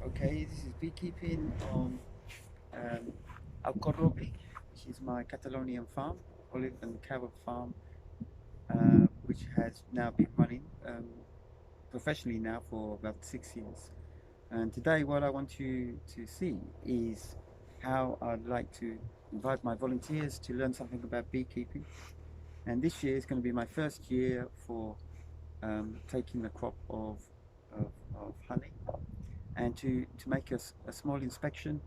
Okay, this is beekeeping on um, Alcorrobi, which is my Catalonian farm, olive and carob farm, which has now been running professionally now for about 6 years. And today, what I want you to see is how I'd like to invite my volunteers to learn something about beekeeping. And this year is going to be my first year for taking the crop of honey and to make a small inspection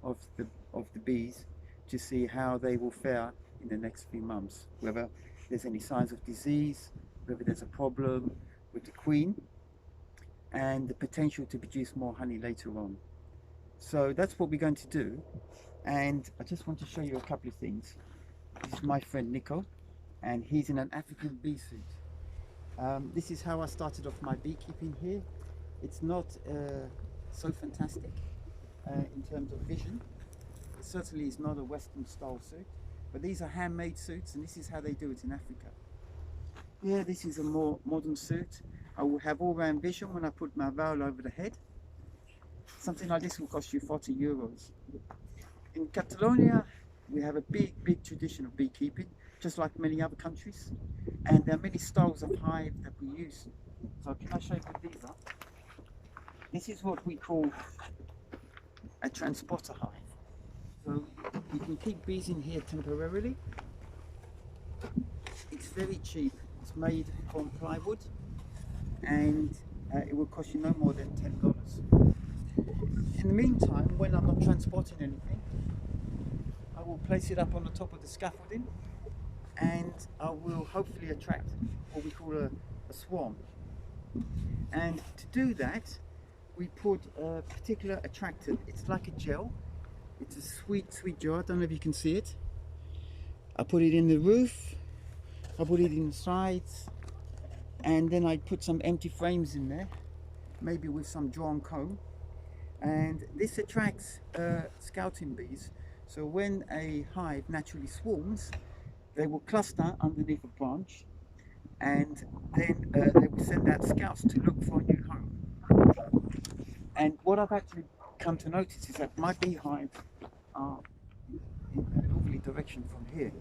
of the bees to see how they will fare in the next few months, whether there's any signs of disease, whether there's a problem with the queen, and the potential to produce more honey later on. So that's what we're going to do, and I just want to show you a couple of things. This is my friend Nico, and he's in an African bee suit. This is how I started off my beekeeping here. It's not so fantastic in terms of vision. It certainly is not a Western style suit, but these are handmade suits, and this is how they do it in Africa. Yeah, this is a more modern suit. I will have all round vision when I put my veil over the head. Something like this will cost you 40 euros. In Catalonia, we have a big tradition of beekeeping, just like many other countries. And there are many styles of hive that we use. So can I show you what these are? This is what we call a transporter hive. So you can keep bees in here temporarily. It's very cheap. It's made from plywood, and it will cost you no more than $10. In the meantime, when I'm not transporting anything, I will place it up on the top of the scaffolding, and I will hopefully attract what we call a swarm. And to do that, we put a particular attractant. It's like a gel. It's a sweet gel. I don't know if you can see it. I put it in the roof, I put it in the sides, and then I put some empty frames in there, maybe with some drawn comb. And this attracts scouting bees. So when a hive naturally swarms, they will cluster underneath a branch, and then they will send out scouts to look for a new home. And what I've actually come to notice is that my beehives are in a northerly direction from here,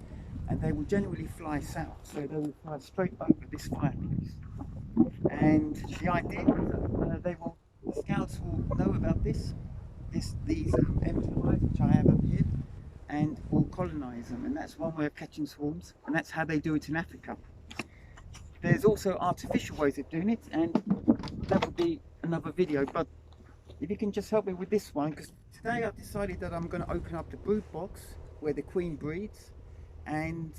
and they will generally fly south, so they will fly straight over this fireplace. And the idea the scouts will know about these empty hives which I have up here, and will colonize them. And that's one way of catching swarms, and that's how they do it in Africa. There's also artificial ways of doing it, and that would be another video. But if you can just help me with this one, because today I've decided that I'm going to open up the brood box where the queen breeds, and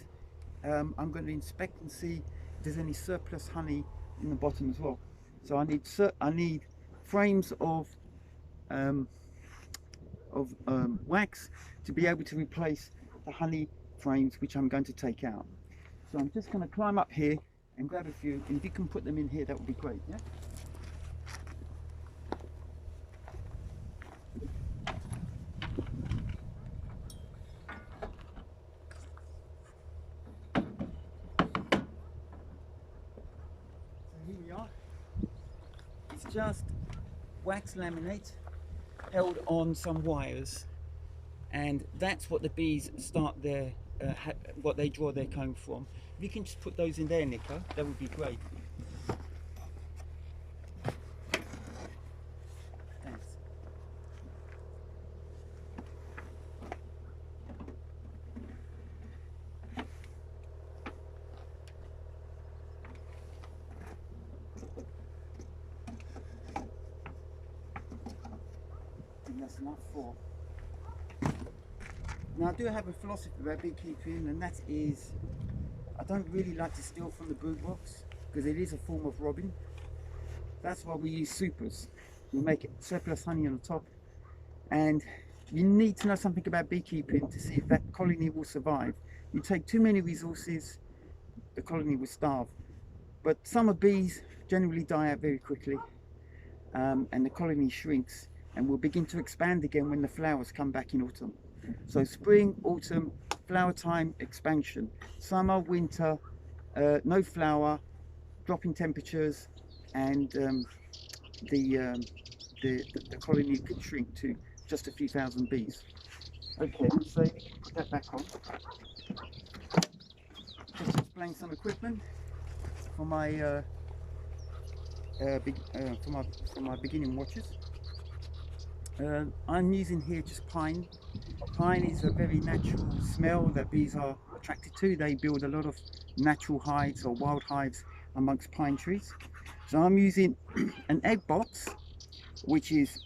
I'm going to inspect and see if there's any surplus honey in the bottom as well. So I need frames of wax to be able to replace the honey frames which I'm going to take out. So I'm just going to climb up here and grab a few, and if you can put them in here, that would be great. Yeah. Here we are. It's just wax laminate held on some wires, and that's what the bees start their what they draw their comb from. If you can just put those in there, Nico, that would be great. Thanks. And that's enough for. Now, I do have a philosophy about beekeeping, and that is I don't really like to steal from the brood box, because it is a form of robbing. That's why we use supers. We make surplus honey on the top, and you need to know something about beekeeping to see if that colony will survive. You take too many resources, the colony will starve. But summer bees generally die out very quickly, and the colony shrinks and will begin to expand again when the flowers come back in autumn. So spring, autumn, flower time, expansion. Summer, winter, no flower, dropping temperatures, and the the colony could shrink to just a few thousand bees. Okay, so put that back on. Just explain some equipment for my for my beginning watchers. I'm using here just pine. Pine is a very natural smell that bees are attracted to. They build a lot of natural hives or wild hives amongst pine trees. So I'm using an egg box, which is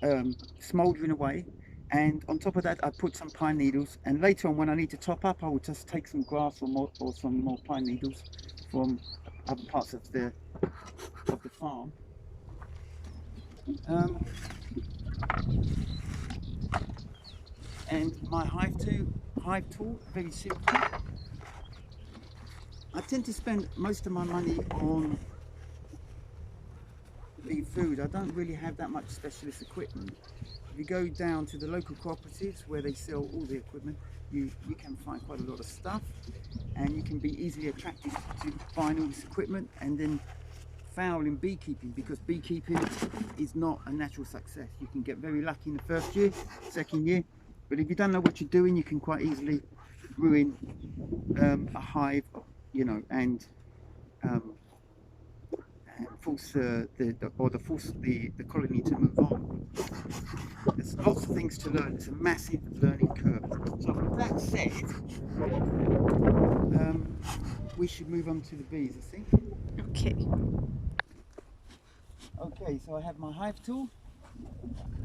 smouldering away, and on top of that I put some pine needles, and later on when I need to top up I will just take some grass or some more pine needles from other parts of the farm. And my hive tool, very simple. I tend to spend most of my money on bee food. I don't really have that much specialist equipment. If you go down to the local cooperatives where they sell all the equipment, you can find quite a lot of stuff, and you can be easily attracted to buying all this equipment and then fail in beekeeping, because beekeeping is not a natural success. You can get very lucky in the first year, second year, but if you don't know what you're doing, you can quite easily ruin a hive, you know, and force the colony to move on. There's lots of things to learn. It's a massive learning curve. So with that said, we should move on to the bees, I think. Okay. Okay, so I have my hive tool,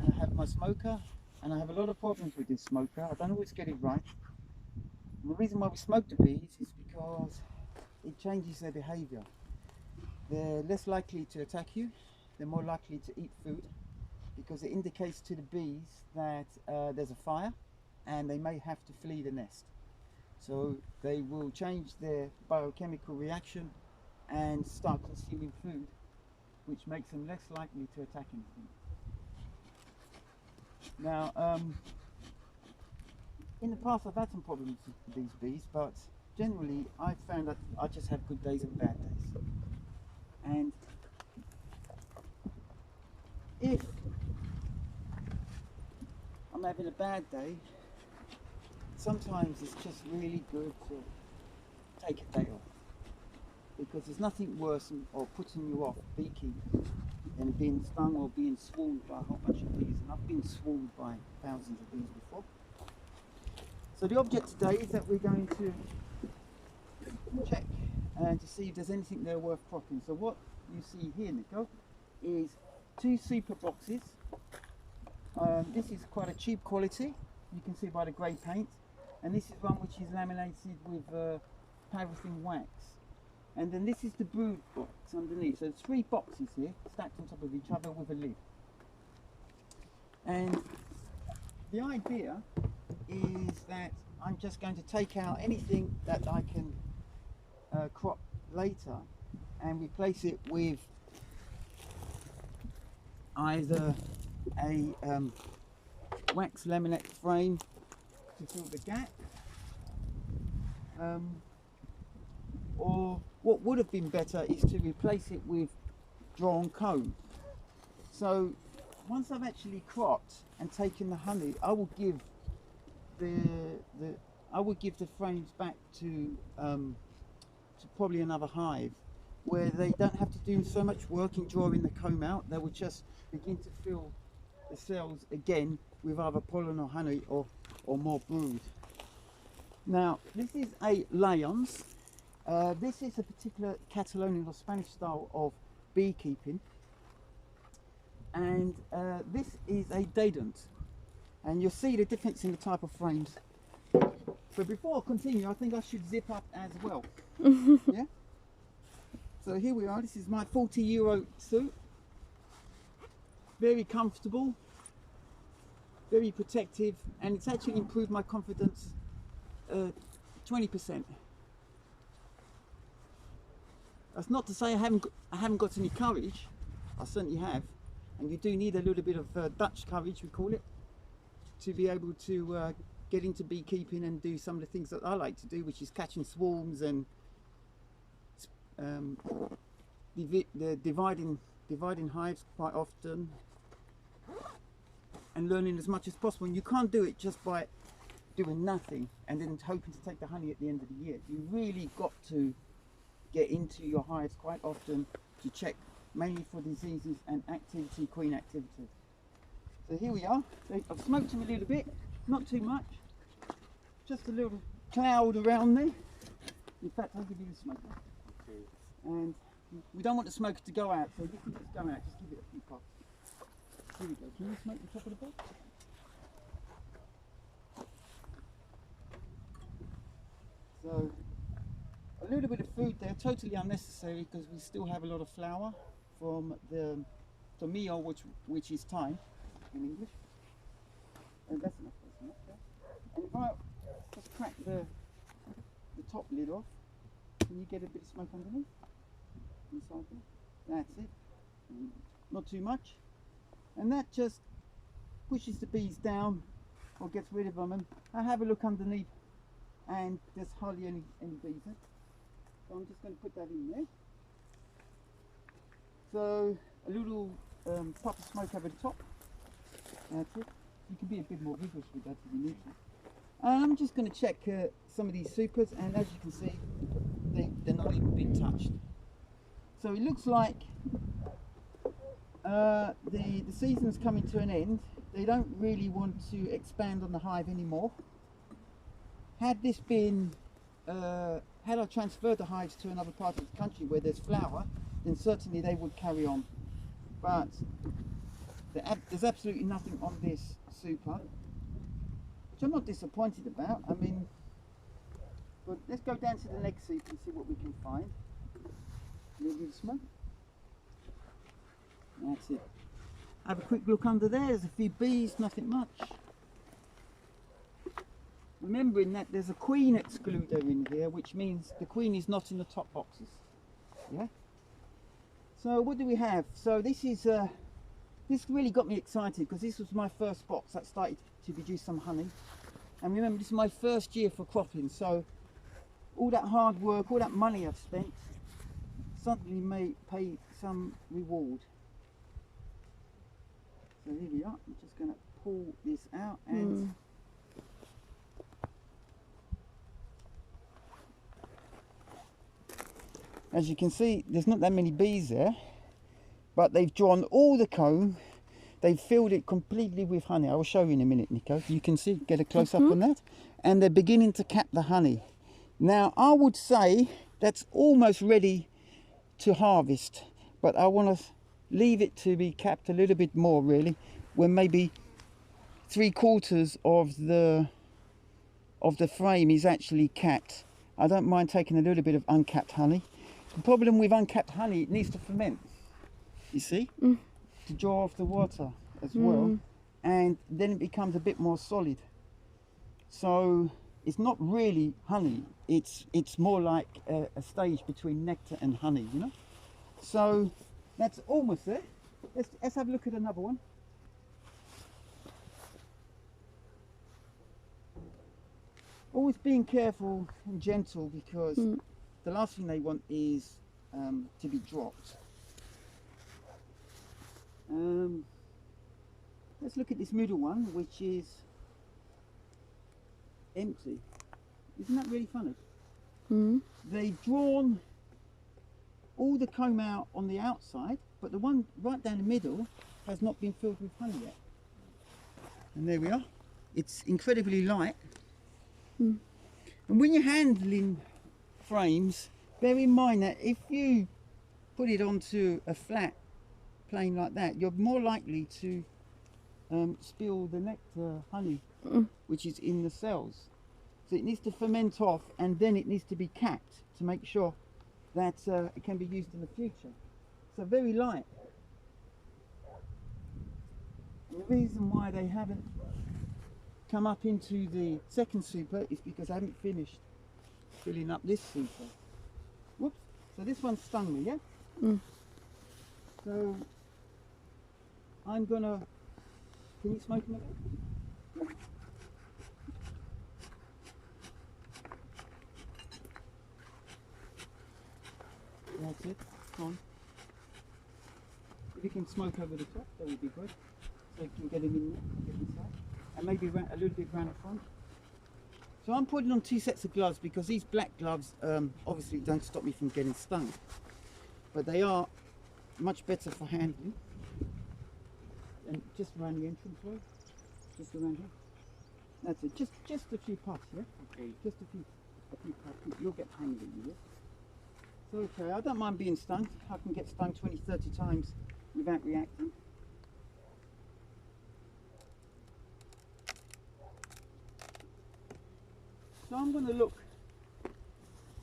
and I have my smoker, and I have a lot of problems with this smoker. I don't always get it right. And the reason why we smoke the bees is because it changes their behaviour. They're less likely to attack you, they're more likely to eat food, because it indicates to the bees that there's a fire and they may have to flee the nest. So they will change their biochemical reaction and start consuming food, which makes them less likely to attack anything. Now, in the past I've had some problems with these bees, but generally I've found that I just have good days and bad days. And if I'm having a bad day, sometimes it's just really good to take a day off, because there's nothing worse or putting you off beekeeping than being stung or being swarmed by a whole bunch of bees. And I've been swarmed by thousands of bees before. So the object today is that we're going to check and to see if there's anything there worth cropping. So what you see here, Nico, is 2 super boxes. This is quite a cheap quality, you can see by the grey paint, and this is one which is laminated with paraffin wax. And then this is the brood box underneath. So there's 3 boxes here stacked on top of each other with a lid. And the idea is that I'm just going to take out anything that I can crop later and replace it with either a wax laminate frame to fill the gap, or what would have been better is to replace it with drawn comb. So once I've actually cropped and taken the honey, I will give the frames back to probably another hive, where they don't have to do so much work in drawing the comb out. They will just begin to fill the cells again with either pollen or honey or more brood. Now this is a Lyons. This is a particular Catalonian or Spanish style of beekeeping, and this is a Dadant, and you'll see the difference in the type of frames. But before I continue, I think I should zip up as well. Yeah. So here we are. This is my €40 suit. Very comfortable, very protective, and it's actually improved my confidence 20%. That's not to say I haven't got any courage. I certainly have, and you do need a little bit of Dutch courage, we call it, to be able to get into beekeeping and do some of the things that I like to do, which is catching swarms and dividing hives quite often, and learning as much as possible. And you can't do it just by doing nothing and then hoping to take the honey at the end of the year. You really got to get into your hives quite often to check mainly for diseases and activity, queen activity. So here we are. I've smoked them a little bit, not too much, just a little cloud around there. In fact, I'll give you the smoker. Okay. And we don't want the smoker to go out, so you can just go out, just give it a few puffs. Here we go. Can you smoke the top of the box? So a little bit of food there, totally unnecessary because we still have a lot of flour from the meal, which is thyme in English. And that's enough. Okay. And if I just crack the top lid off, can you get a bit of smoke underneath? Inside there. That's it. Not too much. And that just pushes the bees down or gets rid of them. And I have a look underneath and there's hardly any bees there. So I'm just going to put that in there. So a little puff of smoke over the top. That's it. You can be a bit more vigorous with that if you need to. And I'm just going to check some of these supers, and as you can see, they're not even being touched. So it looks like the season's coming to an end. They don't really want to expand on the hive anymore. Had this been, had I transferred the hives to another part of the country where there's flower, then certainly they would carry on. But there's absolutely nothing on this super, which I'm not disappointed about. I mean, but let's go down to the next super and see what we can find. Little bit of smoke. That's it. Have a quick look under there. There's a few bees, nothing much. Remembering that there's a queen excluder in here, which means the queen is not in the top boxes. Yeah. So what do we have? So this is this really got me excited because this was my first box that started to produce some honey. And remember, this is my first year for cropping, so all that hard work, all that money I've spent, suddenly may pay some reward. So here we are. I'm just going to pull this out and as you can see, there's not that many bees there, but they've drawn all the comb. They've filled it completely with honey. I will show you in a minute, Nico. You can see, get a close up on that. And they're beginning to cap the honey. Now, I would say that's almost ready to harvest, but I want to leave it to be capped a little bit more, really, when maybe 3/4 of the frame is actually capped. I don't mind taking a little bit of uncapped honey. The problem with uncapped honey, it needs to ferment, you see, to draw off the water as well, and then it becomes a bit more solid. So it's not really honey, it's more like a stage between nectar and honey, you know. So that's almost there. Let's have a look at another one. Always being careful and gentle, because the last thing they want is to be dropped. Let's look at this middle one, which is empty. Isn't that really funny? They've drawn all the comb out on the outside, but the one right down the middle has not been filled with honey yet. And there we are. It's incredibly light. And when you're handling frames, bear in mind that if you put it onto a flat plane like that, you're more likely to spill the nectar honey which is in the cells. So it needs to ferment off, and then it needs to be capped to make sure that it can be used in the future. So very light. And the reason why they haven't come up into the second super is because I haven't finished filling up this super. Whoops. So this one stung me, yeah? So I'm gonna, can you smoke them again? That's it, come on. If you can smoke over the top, that would be good. so you can get them in there, get inside, and maybe a little bit around the front. So I'm putting on 2 sets of gloves because these black gloves obviously don't stop me from getting stung, but they are much better for handling. And just around the entrance way, just around here. That's it. Just a few puffs, yeah. Okay. Just a few puffs. You'll get the hang of it, you will. It's okay. I don't mind being stung. I can get stung 20, 30 times without reacting. So I'm going to look,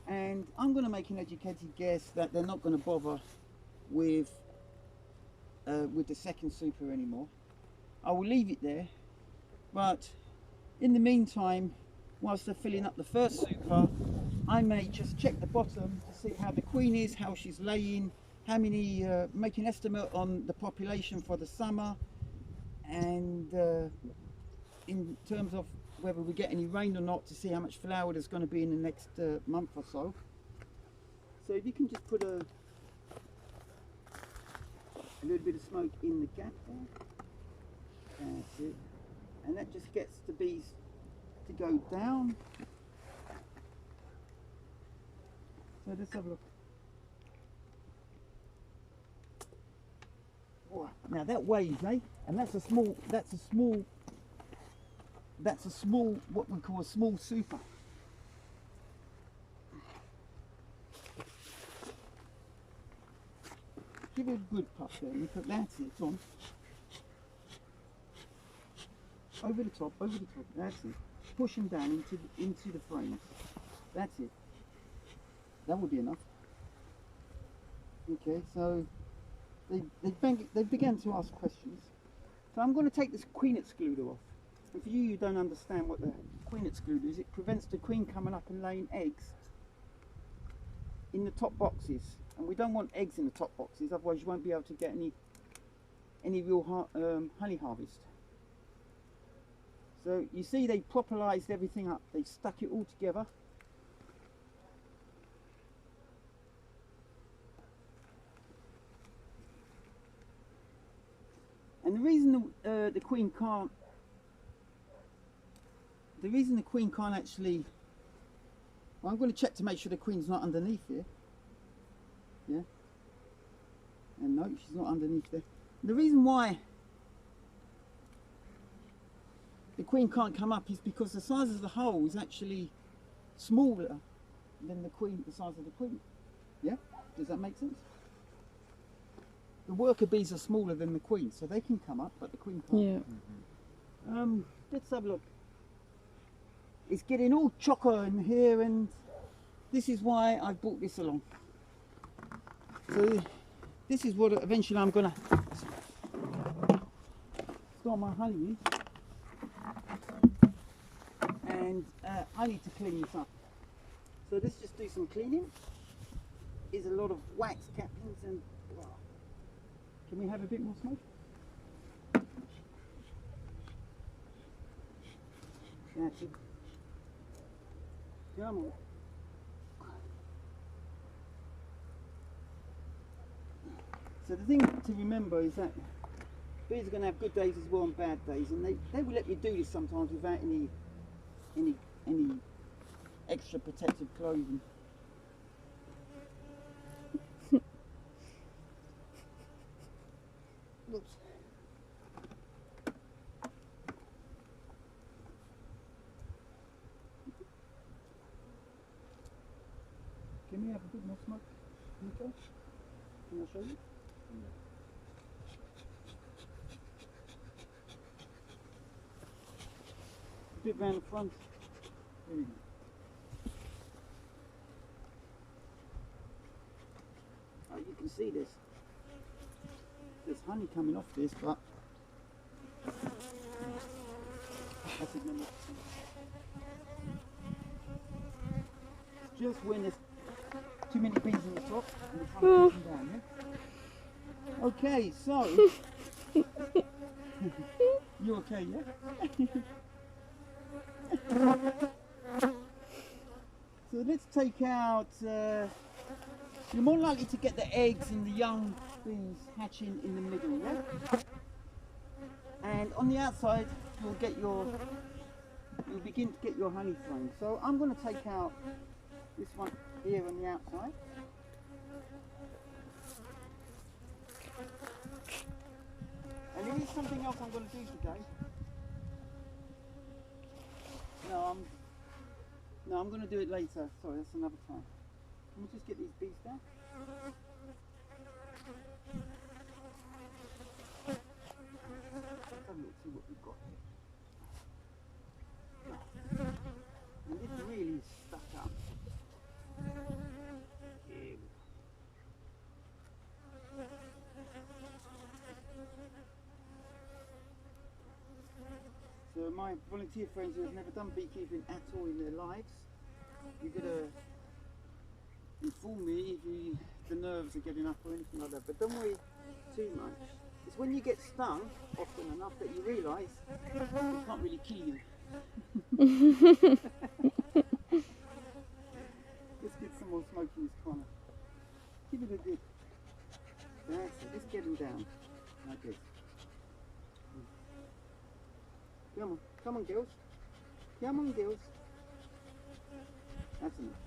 and I'm going to make an educated guess that they're not going to bother with the second super anymore. I will leave it there, but in the meantime, whilst they're filling up the first super, I may just check the bottom to see how the queen is, how she's laying, how many, make an estimate on the population for the summer, and in terms of whether we get any rain or not, to see how much flower there's going to be in the next month or so. So if you can just put a little bit of smoke in the gap there. That's it. And that just gets the bees to go down. So let's have a look. Oh, now that weighs, eh? And that's a small, what we call a small super. Give it a good puff there, because that's it, it's on. Over the top, that's it. Push them down into the frames. That's it. That would be enough. Okay, so they began to ask questions. So I'm going to take this queen excluder off. And for you don't understand what the queen excluder is, it prevents the queen coming up and laying eggs in the top boxes. And we don't want eggs in the top boxes, otherwise you won't be able to get any real honey harvest. So you see they properlised everything up, they stuck it all together. And the reason the queen can't actually, well, I'm going to check to make sure the queen's not underneath here. Yeah, and no, she's not underneath there. The reason why the queen can't come up is because the size of the hole is actually smaller than the size of the queen. Yeah, does that make sense? The worker bees are smaller than the queen, so they can come up, but the queen can't. Yeah. Let's have a look. It's getting all chocker in here, and this is why I brought this along. So this is what eventually I'm going to store my honey in, and I need to clean this up. So let's just do some cleaning. There's a lot of wax cappings, and wow. Can we have a bit more smoke? That's it. Come on. So the thing to remember is that bees are going to have good days as well and bad days, and they will let you do this sometimes without any extra protective clothing. Oops. Can we have a bit more smoke? Okay. Can I show you? A bit round the front. There we go. Oh, you can see this. There's honey coming off this, but that's it. Just when there's too many bees in the top and the honey comes down, yeah? Okay, so you okay, yeah? So let's take out, you're more likely to get the eggs and the young bees hatching in the middle, yeah? on the outside you'll begin to get your honey frame. So I'm going to take out this one here on the outside. And there is something else I'm going to do today. No, I'm going to do it later. Sorry, that's another time. Can we just get these bees down? Let's have a look, see what we've got here. And this really is stuck up. Here we go. So my volunteer friends who have never done beekeeping at all in their lives, you're going to inform me if the nerves are getting up or anything like that, but don't worry too much. It's when you get stung often enough that you realise it can't really kill you. Let's get some more smoke in this corner. Give it a good. That's it, let's get him down like this. Come on girls. Come on girls. That's enough.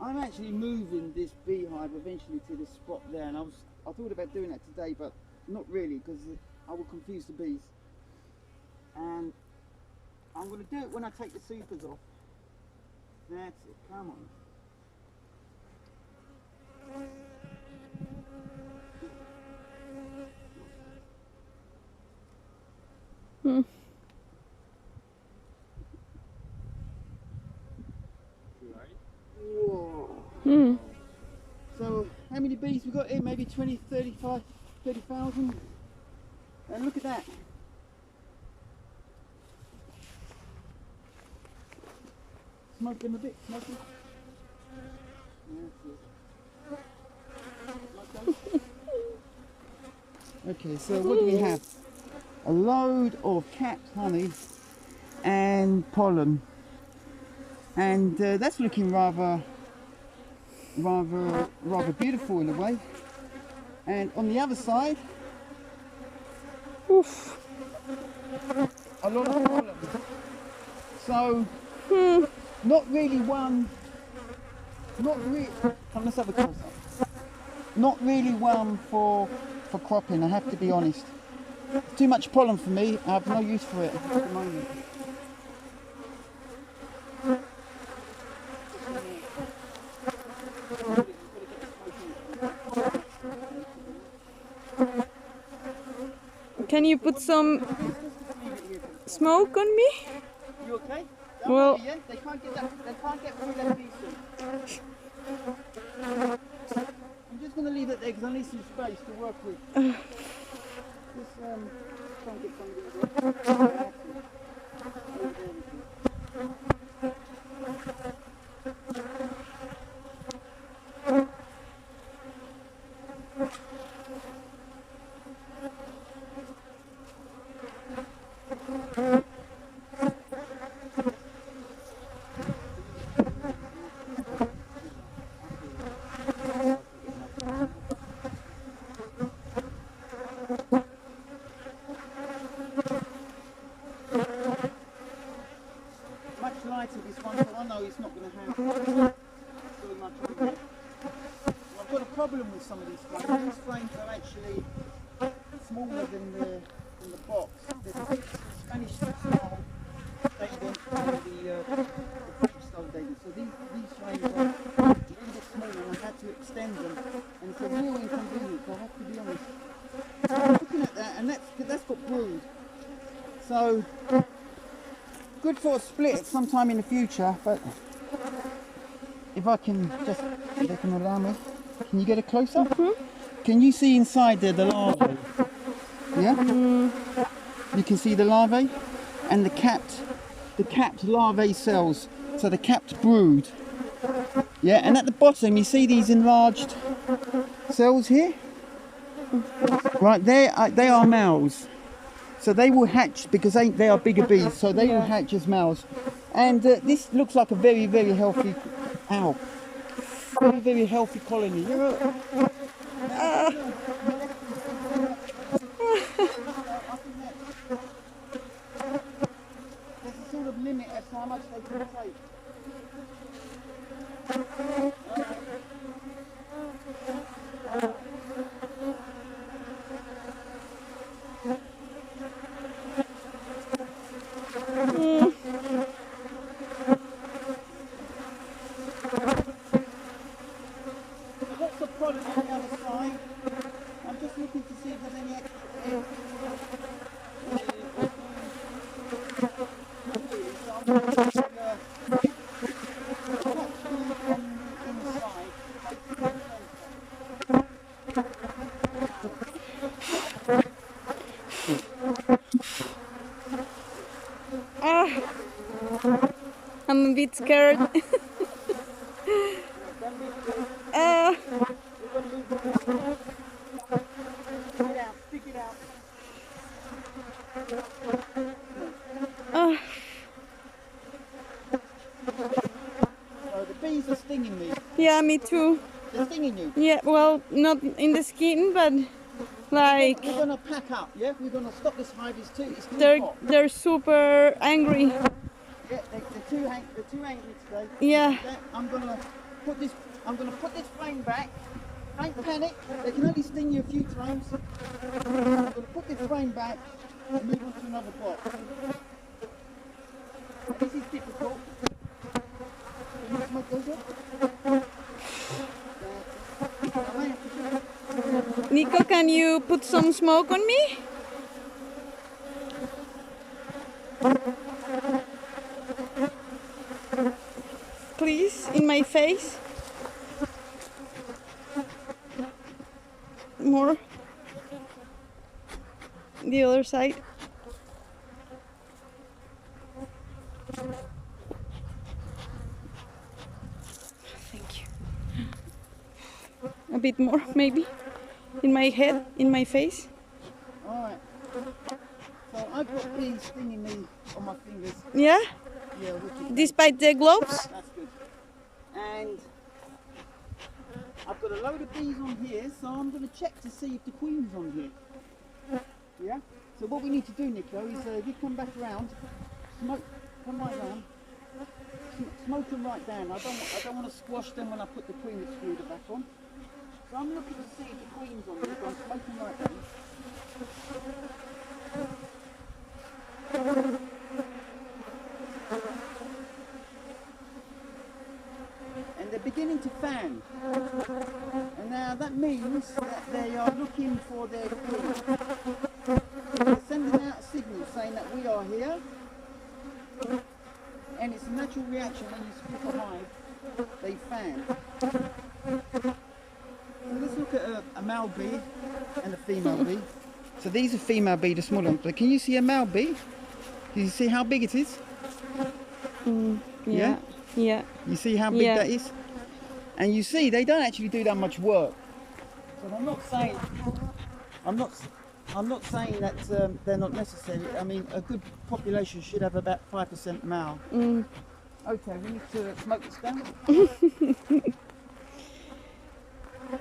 I'm actually moving this beehive eventually to this spot there, and I thought about doing that today, but not really, because I will confuse the bees. And I'm going to do it when I take the supers off. That's it, come on. Whoa. So how many bees we got here? Maybe 20, 30,000. And look at that. Smoke them a bit, smoke them. Okay, so what do we have? A load of capped honey and pollen, and that's looking rather beautiful in a way. And on the other side, oof, a lot of pollen. So not really one. Come, let's have a close up. Not really one for cropping, I have to be honest. Too much pollen for me, I have no use for it at the moment. Can you put some smoke on me? You okay? Well, they can't get through that piece. I'm just going to leave it there because I need some space to work with. Just try and get some of these much lighter this one, so I know it's not going to have so much on there. I've got a problem with some of these frames. These frames are actually smaller than the box. There's a big Spanish style dating and the French style dating. So these frames are a little bit smaller, and I had to extend them, and it's a real inconvenience, I have to be honest. So I'm looking at that, and that's got brood. So good for a split sometime in the future, but if I can just, if they can allow me, can you get a close up? Can you see inside there the larvae? Yeah? You can see the larvae and the capped larvae cells, so the capped brood. Yeah, and at the bottom you see these enlarged cells here? Right, they are males. So they will hatch because they are bigger bees, so they will hatch as males. And this looks like a very, very healthy owl. very, very healthy colony. You know, there's a sort of limit as to how much they can take. Lots of product on the other side. I'm just looking to see if there's any extra air. I'm a bit scared. The bees are stinging me. Yeah, me too. They're stinging you. Yeah, well, not in the skin, but like We're gonna pack up, yeah? We're gonna stop this hive. It's too hot. they're super angry. Yeah, they're too angry today. Yeah. I'm gonna put this flame back. Don't panic. They can only sting you a few times. I'm gonna put this flame back and move on to another box. This is difficult. Can you smoke those up? Nico, can you put some smoke on me? Please, in my face. More. The other side. Thank you. A bit more, maybe. In my head, in my face. Alright. So I've got bees stinging me on my fingers. Yeah? Yeah, wicked. Despite the gloves? That's good. And I've got a load of bees on here, so I'm going to check to see if the queen's on here. Yeah? So what we need to do, Nico, is if you come back around, come right round, smoke them right down. I don't want to squash them when I put the queen excluder back on. So I'm looking to see if the queen's on here, so I'm smoking right down. And they're beginning to fan. And now that means that they are looking for their queen. They're sending out a signal saying that we are here. And it's a natural reaction when you split a hive, they fan. So let's look at a male bee and a female bee. So these are female bee, the small ones. But can you see a male bee? Can you see how big it is? Yeah. Yeah. You see how big that is? And you see they don't actually do that much work. So I'm not saying that they're not necessary. I mean, a good population should have about 5% male. Okay, we need to smoke this down. I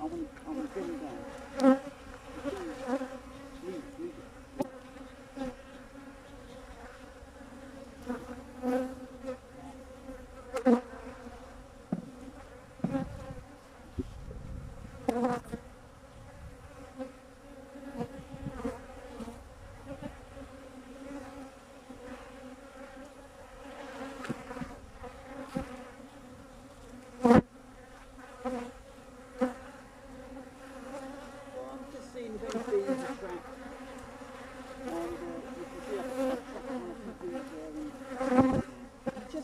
want to bring it down.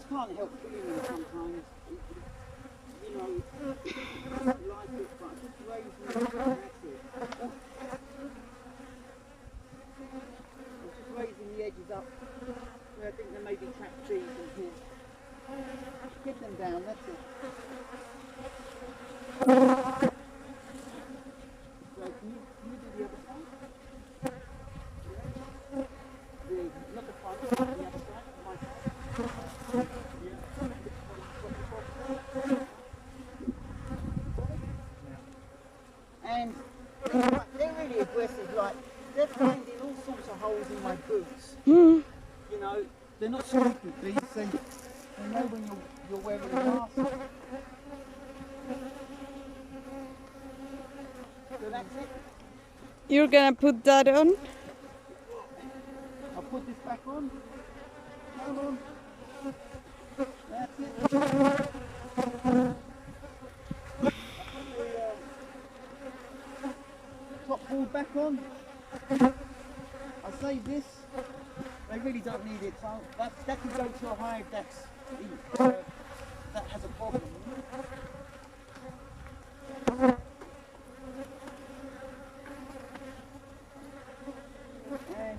Can't help feeling sometimes. You know, like it, but just raising it. That's it. I'm just raising the edges up where I think there may be trapped bees in here. Get them down, that's it. So can you do the other side? Yeah. Not the front, the other side, my side. when you're wearing a mask. So that's it. You're gonna put that on? I'll put this back on. Hold on. That's it. Top board back on. I save this. They really don't need it, so that could go to a hive that has a problem. And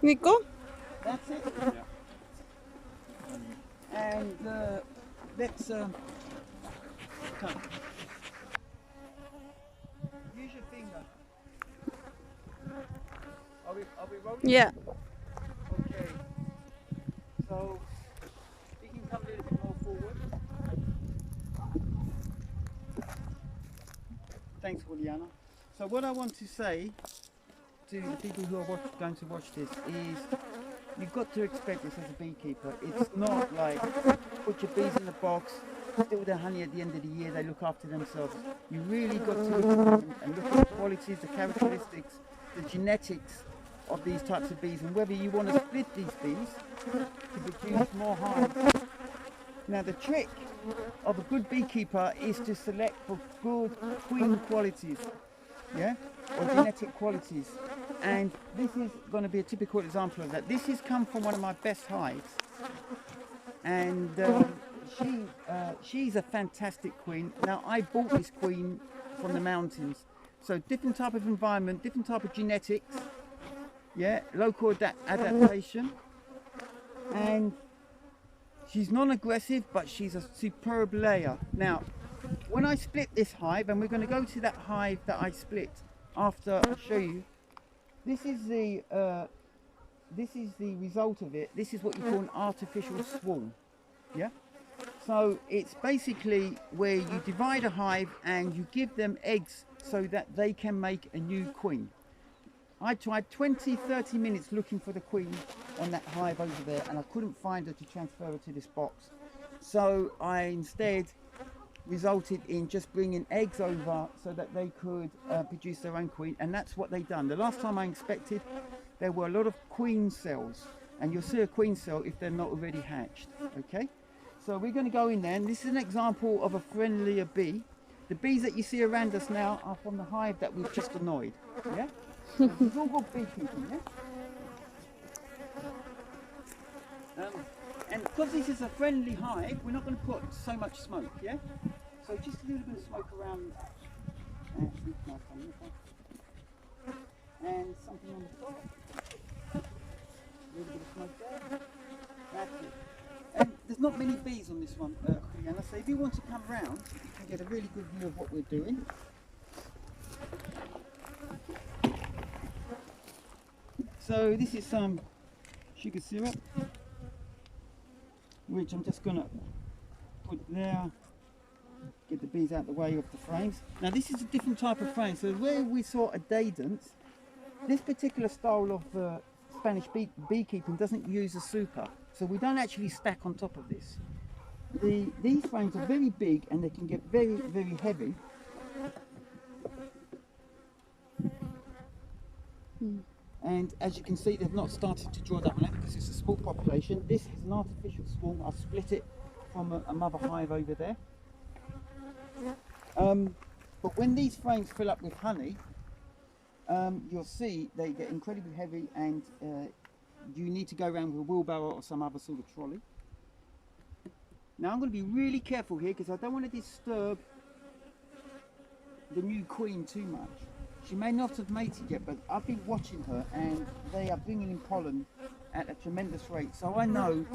Nico? that's it. Yeah. And let's come. Use your finger. Are we rolling? Yeah. Okay. So you can come a little bit more forward. Thanks, Juliana. So what I want to say to the people who are going to watch this is you've got to expect this as a beekeeper. It's not like put your bees in the box, steal their honey at the end of the year, they look after themselves. You really got to look at them and look at the qualities, the characteristics, the genetics of these types of bees and whether you want to split these bees to produce more hives. Now the trick of a good beekeeper is to select for good queen qualities, yeah, or genetic qualities. And this is going to be a typical example of that. This has come from one of my best hives, and she's a fantastic queen. Now I bought this queen from the mountains, so different type of environment, different type of genetics, yeah, local adaptation, and she's non-aggressive, but she's a superb layer. Now, when I split this hive, and we're going to go to that hive that I split after I show you, this is the result of it. This is what you call an artificial swarm, yeah? So it's basically where you divide a hive and you give them eggs so that they can make a new queen. I tried 20-30 minutes looking for the queen on that hive over there, and I couldn't find her to transfer her to this box. So I instead resulted in just bringing eggs over so that they could produce their own queen, and that's what they done. The last time I inspected, there were a lot of queen cells, and you'll see a queen cell if they're not already hatched. Okay, so we're going to go in there, and this is an example of a friendlier bee. The bees that you see around us now are from the hive that we've just annoyed. Yeah. It's all good beekeeping, yeah? And because this is a friendly hive, we're not going to put so much smoke, yeah? So just a little bit of smoke around, and something on the top. A little bit of smoke there. That's it. And there's not many bees on this one, Juliana, so if you want to come round, you can get a really good view of what we're doing. So this is some sugar syrup, which I'm just going to put there, get the bees out the way of the frames. Now this is a different type of frame, so where we saw a daedent, this particular style of Spanish beekeeping doesn't use a super, so we don't actually stack on top of this. These frames are very big and they can get very, very heavy. And as you can see, they've not started to draw that one out because it's a small population. This is an artificial swarm. I've split it from a mother hive over there. But when these frames fill up with honey, you'll see they get incredibly heavy, and you need to go around with a wheelbarrow or some other sort of trolley. Now I'm going to be really careful here because I don't want to disturb the new queen too much. She may not have mated yet, but I've been watching her and they are bringing in pollen at a tremendous rate. So I know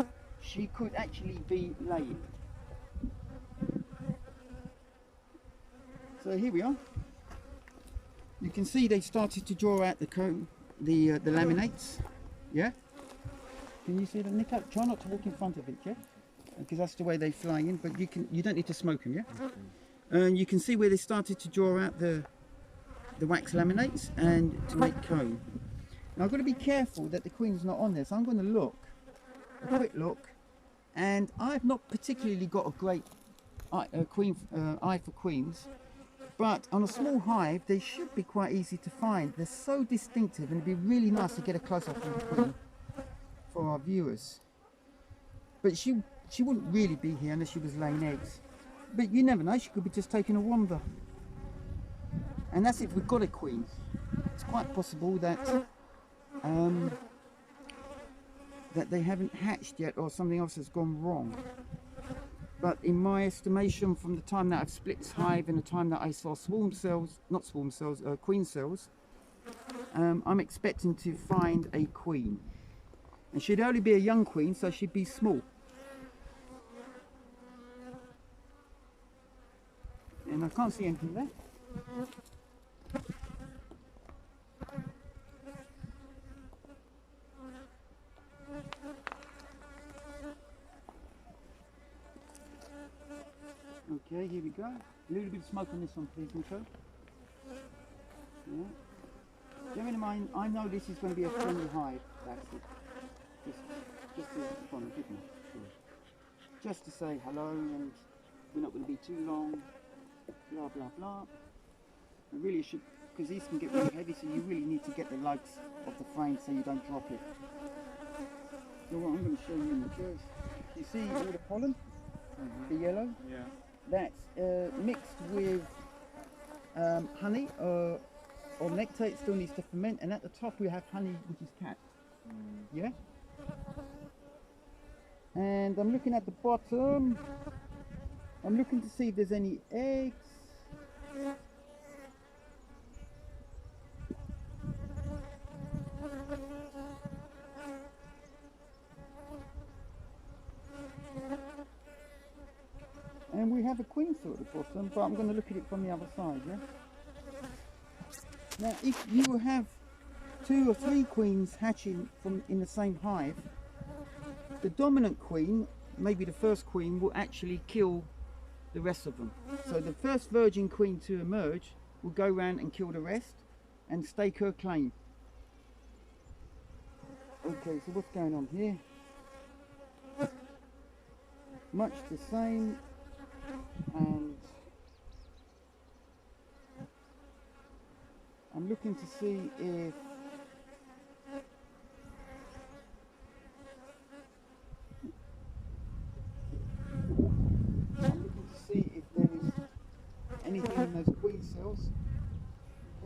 she could actually be laying. So here we are. You can see they started to draw out the comb, the laminates. Yeah? Can you see the nick up? Try not to walk in front of it, yeah? Because that's the way they fly in, but you don't need to smoke them, yeah? And you can see where they started to draw out the wax laminates and to make comb. Now I've got to be careful that the queen's not on there, so I'm going to look, a quick look, and I've not particularly got a great eye for queens, but on a small hive they should be quite easy to find. They're so distinctive, and it'd be really nice to get a close-up of the queen for our viewers. But she wouldn't really be here unless she was laying eggs. But you never know, she could be just taking a wander. And that's if we've got a queen. It's quite possible that that they haven't hatched yet, or something else has gone wrong. But in my estimation, from the time that I've split this hive and the time that I saw swarm cells, not swarm cells, queen cells, I'm expecting to find a queen. And she'd only be a young queen, so she'd be small. And I can't see anything there. Okay, here we go. A little bit of smoke on this one, please, Nico. Yeah. Bear in mind, I know this is going to be a friendly hive. That's it. Just to say hello, and we're not going to be too long. Blah blah blah. I really should, because these can get really heavy, so you really need to get the lugs of the frame so you don't drop it. So what I'm going to show you in the chairs, you see all the pollen, the yellow? Yeah. That's mixed with honey or nectar. It still needs to ferment, and at the top we have honey, which is capped. Yeah? And I'm looking at the bottom. I'm looking to see if there's any eggs. And we have a queen cell at the bottom, but I'm going to look at it from the other side, yeah? Now, if you have 2 or 3 queens hatching in the same hive, the dominant queen, maybe the first queen, will actually kill the rest of them. So the first virgin queen to emerge will go around and kill the rest and stake her claim. Okay, so what's going on here? Much the same, and I'm looking to see if there is anything in those queen cells.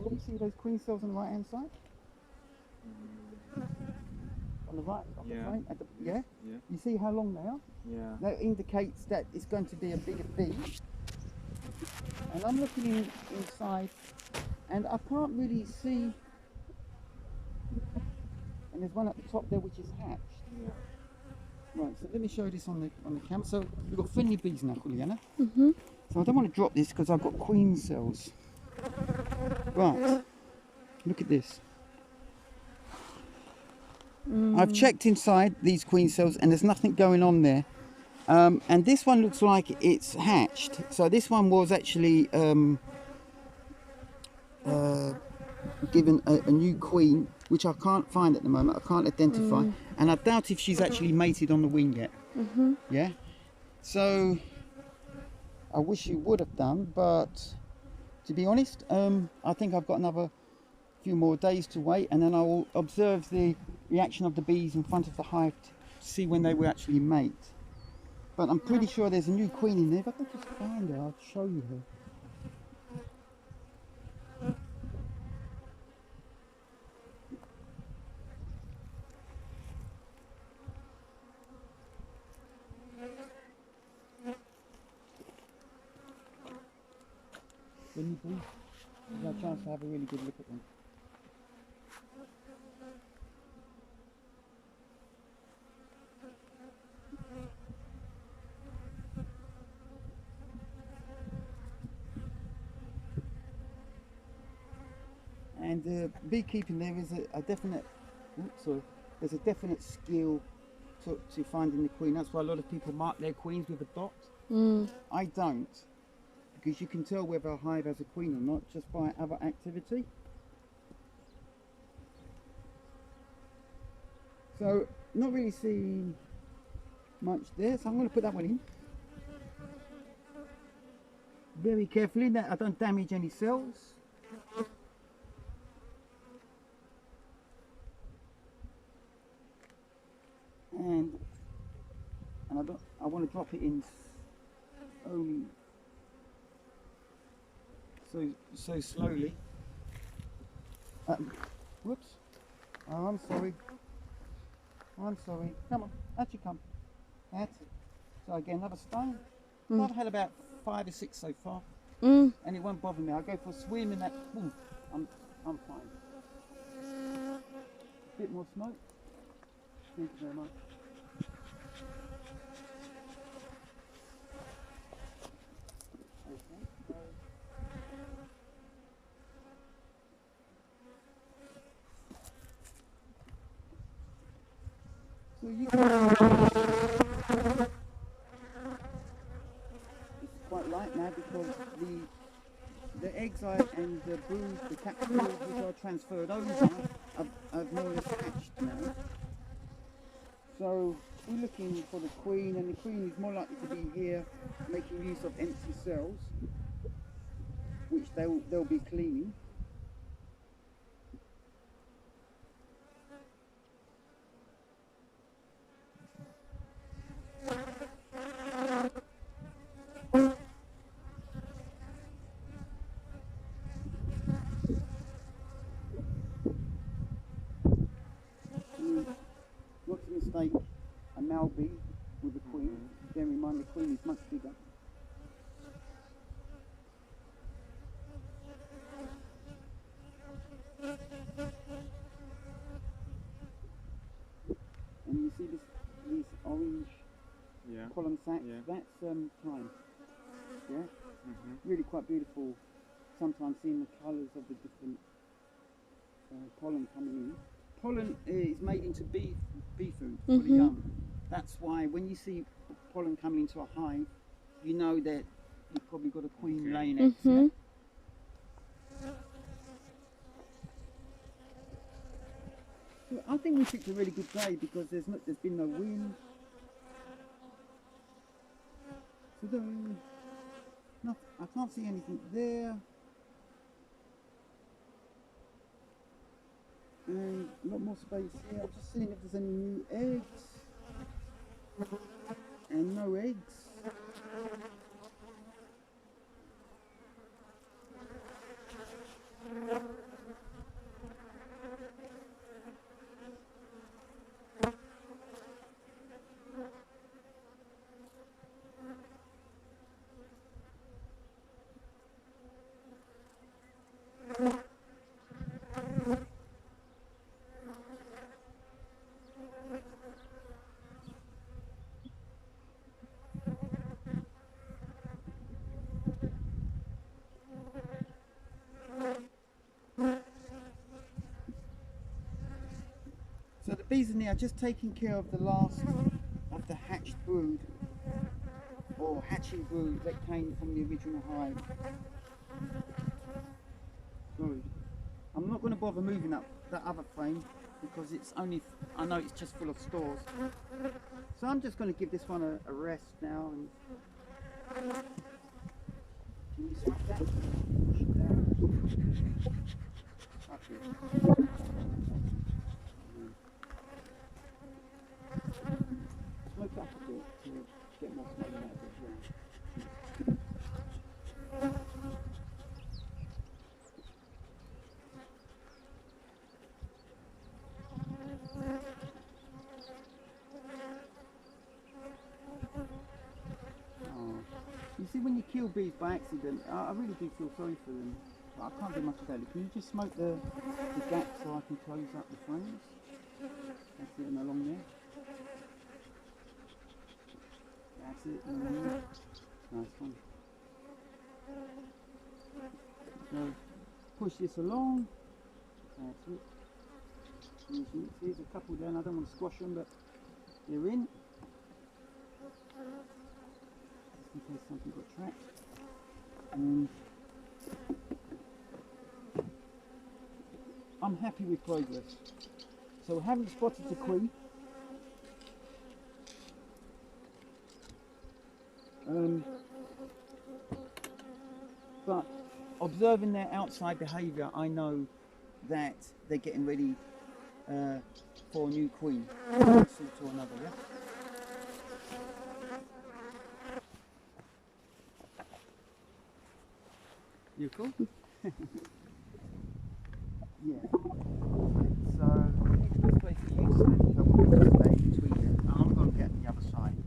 Can you see those queen cells on the right hand side? On the right, on the frame, at the, yeah? Yeah. You see how long they are? Yeah. That indicates that it's going to be a bigger bee. And I'm looking inside, and I can't really see. And there's one at the top there which is hatched. Yeah. Right, so let me show you this on the camera. So we've got friendly bees now, Juliana. Mm-hmm. So I don't want to drop this because I've got queen cells. Right, look at this. I've checked inside these queen cells and there's nothing going on there. And this one looks like it's hatched. So this one was actually given a new queen, which I can't find at the moment. I can't identify. And I doubt if she's actually mated on the wing yet. Yeah. So I wish you would have done, but to be honest, I think I've got another few more days to wait, and then I will observe the reaction of the bees in front of the hive to see when they will actually mate. But I'm pretty sure there's a new queen in there. If I can just find her, I'll show you her. When you do, you have a chance to have a really good look at them. And beekeeping, there is a definite, there's a definite skill to finding the queen. That's why a lot of people mark their queens with a dot. I don't, because you can tell whether a hive has a queen or not just by other activity. So not really seeing much there, so I'm going to put that one in very carefully that I don't damage any cells. And I want to drop it in only so slowly. Whoops. Oh, I'm sorry. I'm sorry. Come on, out you come. That's it. So again, another stone. So I've had about 5 or 6 so far, and it won't bother me. I go for a swim and that, boom, I'm fine. A bit more smoke. Thank you very much. So you can it's quite light now because the eggs and the brood, the capsules which are transferred over, have more or less hatched now. So we're looking for the queen, and the queen is more likely to be here making use of empty cells, which they'll be cleaning. Not to mistake a male bee with a queen. Bear in mind the queen is much bigger. And you see these orange pollen sacs? That's time. Yeah? Really quite beautiful. Sometimes seeing the colours of the different pollen coming in. Pollen is made into bee food for the young. That's why when you see pollen coming into a hive, you know that you've probably got a queen laying eggs. Yeah? So I think we picked a really good day because there's been no wind. So I can't see anything there. And a lot more space here. I'm just seeing if there's any new eggs. And no eggs. So the bees in here are just taking care of the last of the hatched brood, or hatching brood that came from the original hive. Sorry. I'm not going to bother moving up that other frame because it's only, I know it's just full of stores. So I'm just going to give this one a rest now. And can you smack that? Push it down. Okay. Smoke up a bit to get more smoke out of it. You see, when you kill bees by accident, I really do feel sorry for them. But I can't do much about it. Can you just smoke the gap so I can close up the frames? That's it, and along there. That's it, and along there. Nice one. So, push this along. That's it. And there's a couple down. I don't want to squash them, but they're in. Just in case something got trapped. And I'm happy with progress. So we haven't spotted the queen. But observing their outside behaviour, I know that they're getting ready for a new queen, of one sort or another, yeah? You cool? Yeah. So, this place for you to stay, if I want to stay between them, and I'm going to get on the other side.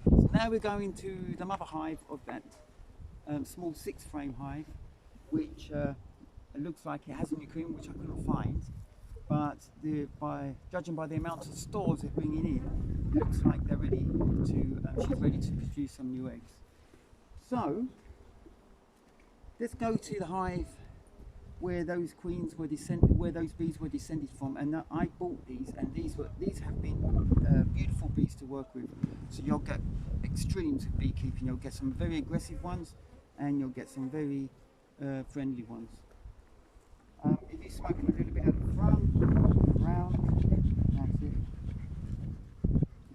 So now we're going to the mother hive of that small 6-frame hive, which it looks like it has a new queen, which I couldn't find. But judging by the amount of stores they're bringing in, it looks like they're ready to. She's ready to produce some new eggs. So let's go to the hive where those queens were where those bees were descended from. And I bought these, and these have been beautiful bees to work with. So you'll get extremes of beekeeping. You'll get some very aggressive ones, and you'll get some very friendly ones. If you smoke them a little bit at the front, around, that's it.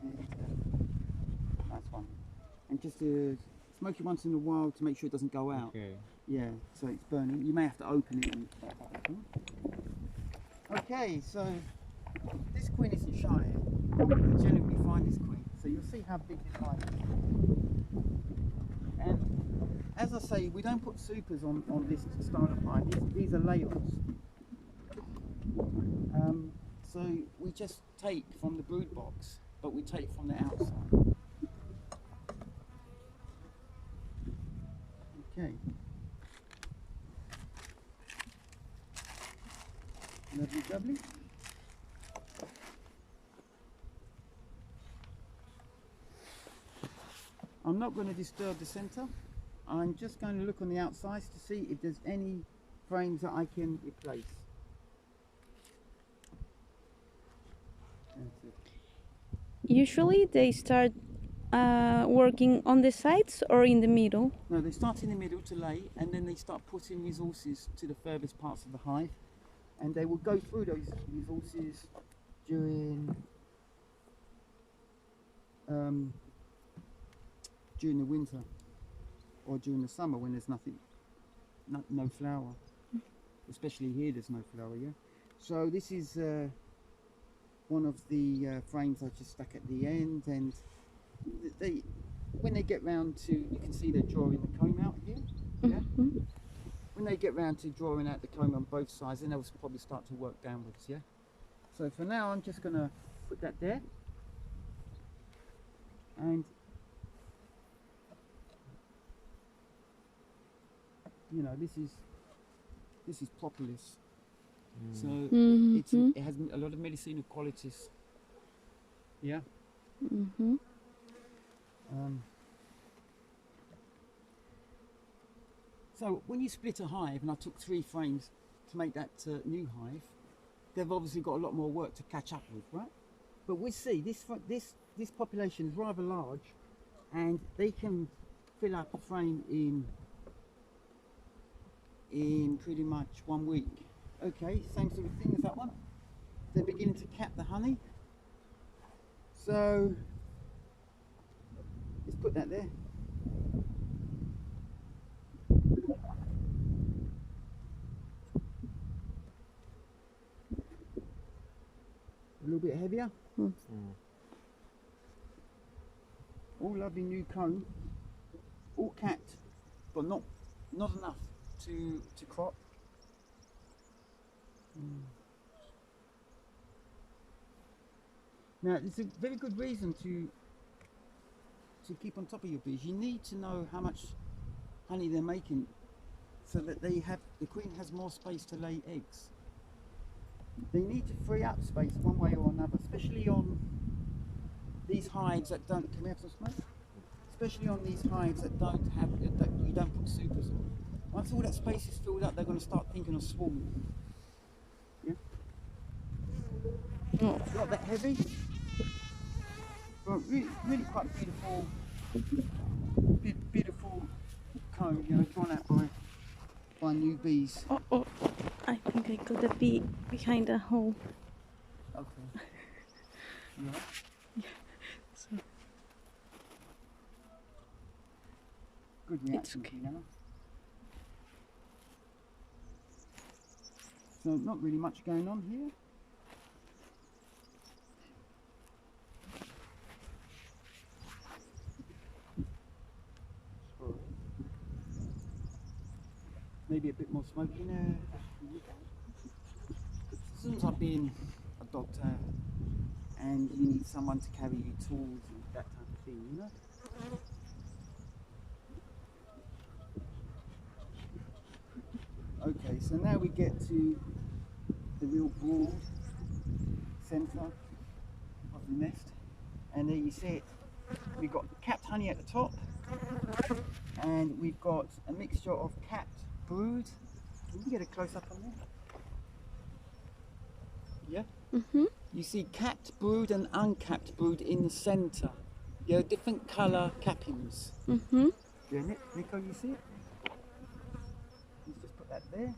And, that's one. And just smoke it once in a while to make sure it doesn't go out. Okay. Yeah, so it's burning. You may have to open it. Okay, so this queen isn't shy. I generally find this queen. So you'll see how big this hive is. And as I say, we don't put supers on this style of hive. These are layers. So we just take from the brood box, but we take from the outside. Okay. Lovely, lovely. I'm not going to disturb the centre. I'm just going to look on the outsides to see if there's any frames that I can replace. That's it. Usually they start working on the sides or in the middle. No, they start in the middle to lay, and then they start putting resources to the furthest parts of the hive, and they will go through those resources during the winter or during the summer when there's no flower. Especially here, there's no flower. Yeah. So this is one of the frames I just stuck at the end, and when they get round to, you can see they're drawing the comb out here. Yeah. Mm-hmm. When they get round to drawing out the comb on both sides, then they'll probably start to work downwards. Yeah. So for now, I'm just gonna put that there, and you know, this is propolis. So it has a lot of medicinal qualities. Yeah. Mm-hmm. So when you split a hive, and I took 3 frames to make that new hive, they've obviously got a lot more work to catch up with, right? But we see this population is rather large, and they can fill up a frame in pretty much 1 week. Okay, same sort of thing as that one. They're beginning to cap the honey. So let's put that there. A little bit heavier. All lovely new comb. All capped, but not enough to crop. Now, it's a very good reason to keep on top of your bees. You need to know how much honey they're making, so that the queen has more space to lay eggs. They need to free up space one way or another, especially on these hives that don't. Can we have some smoke? Especially on these hives that you don't put supers on. Once all that space is filled up, they're going to start thinking of swarming. Yeah. It's not that heavy, but really quite beautiful comb, drawn out by new bees. Oh, I think I got a bee behind a hole. Okay. Yeah. So Good reaction, okay. So not really much going on here. Maybe a bit more smoke in there. As soon as I've been a doctor and you need someone to carry your tools and that type of thing, Okay, so now we get to the real broad centre of the nest, and there you see it. We've got capped honey at the top, and we've got a mixture of capped brood. Can you get a close up on there? Yeah? You see capped brood and uncapped brood in the centre. Different colour cappings. Yeah, Nico, you see it? Let's just put that there.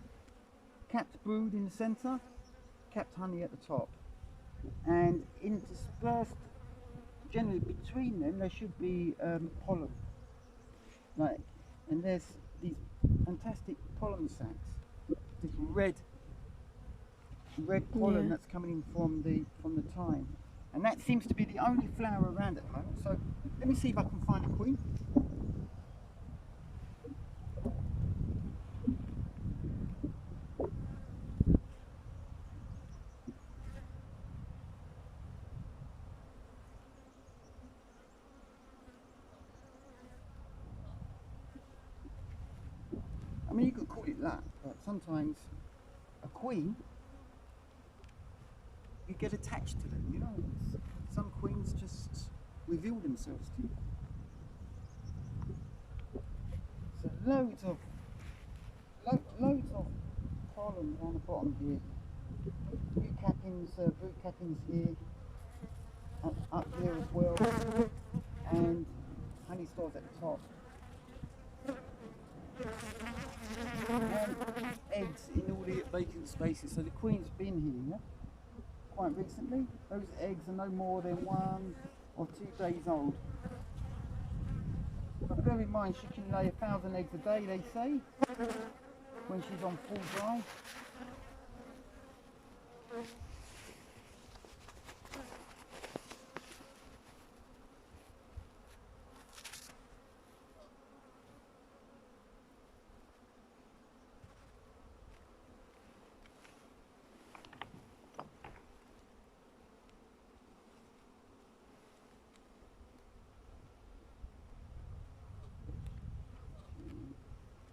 Capped brood in the centre, capped honey at the top. And interspersed, generally between them, there should be pollen. And there's these fantastic pollen sacs. This red pollen that's coming in from the thyme. And that seems to be the only flower around at the moment. So let me see if I can find a queen. I mean, you could call it that, but sometimes a queen, you get attached to them, Some queens just reveal themselves to you. So loads of pollen down the bottom here. Brood cappings here, up here as well, and honey stores at the top. And eggs in all the vacant spaces. So the queen's been here quite recently. Those eggs are no more than 1 or 2 days old. But bear in mind, she can lay 1,000 eggs a day, they say, when she's on full drive.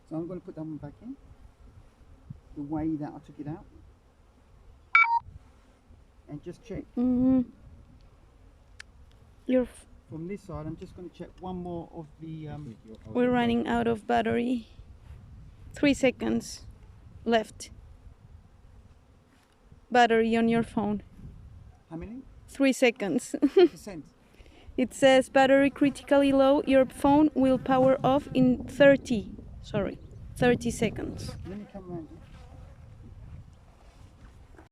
So I'm going to put that one back in, the way that I took it out, and just check. From this side, I'm just going to check one more of the... We're running out of battery. 3 seconds left. Battery on your phone. How many? 3 seconds. 3%. It says battery critically low. Your phone will power off in 30 seconds. Let me come around.